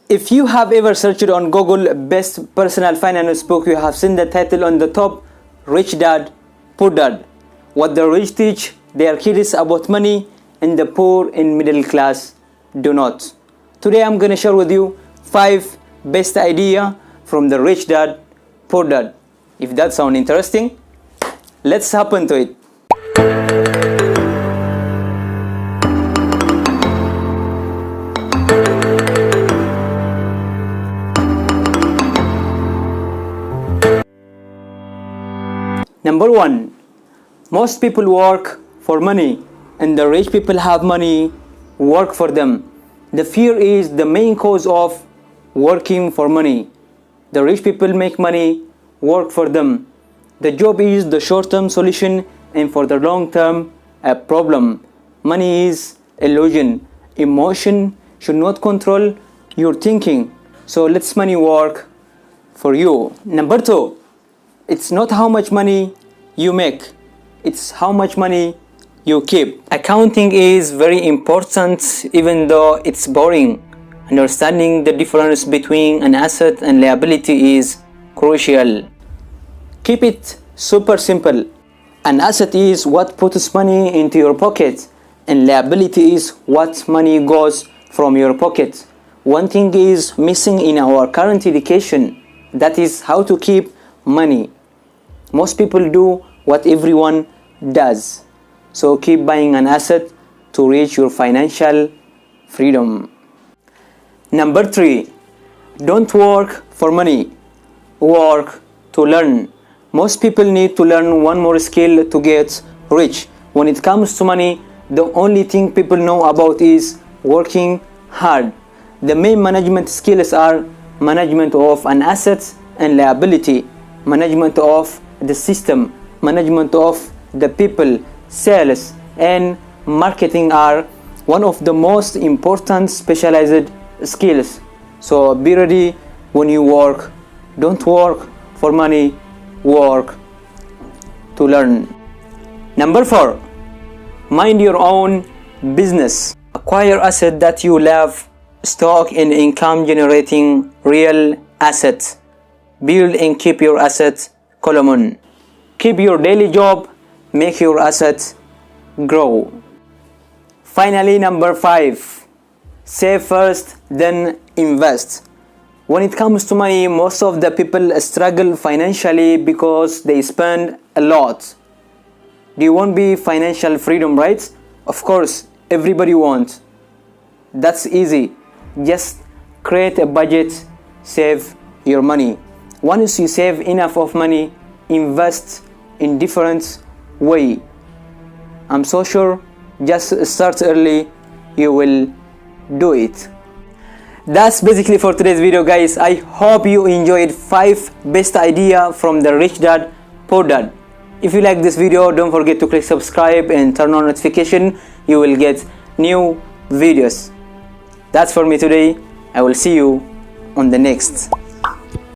If you have ever searched on Google best personal finance book, you have seen the title on the top, Rich Dad, Poor Dad. What the rich teach their kids about money and the poor and middle class do not. Today I'm going to share with you 5 best idea from the Rich Dad, Poor Dad. If that sounds interesting, let's hop into it. Number 1. Most people work for money, and the rich people have money work for them. The fear is the main cause of working for money. The rich people make money work for them. The job is the short-term solution, and for the long-term a problem. Money is illusion. Emotion should not control your thinking. So let's money work for you. Number 2. It's not how much money you make, it's how much money you keep. Accounting is very important, even though it's boring. Understanding the difference between an asset and liability is crucial. Keep it super simple. An asset is what puts money into your pocket, and liability is what money goes from your pocket. One thing is missing in our current education, that is how to keep money. Most people do what everyone does. So keep buying an asset to reach your financial freedom. Number 3. Don't work for money. Work to learn. Most people need to learn one more skill to get rich. When it comes to money, the only thing people know about is working hard. The main management skills are management of an asset and liability, management of the system, management of the people, sales and marketing are one of the most important specialized skills. So be ready when you work. Don't work for money, work to learn. Number 4. Mind your own business. Acquire asset that you love, stock and income generating real assets. Build and keep your assets common. Keep your daily job, make your assets grow. Finally, number 5. Save first, then invest. When it comes to money, most of the people struggle financially because they spend a lot. Do you want to be financial freedom, right? Of course, everybody wants. That's easy. Just create a budget, save your money. Once you save enough of money, invest in different way. I'm so sure, just start early, you will do it. That's basically for today's video, guys. I hope you enjoyed 5 best idea from the Rich Dad, Poor Dad. If you like this video, don't forget to click subscribe and turn on notification. You will get new videos. That's for me today. I will see you on the next.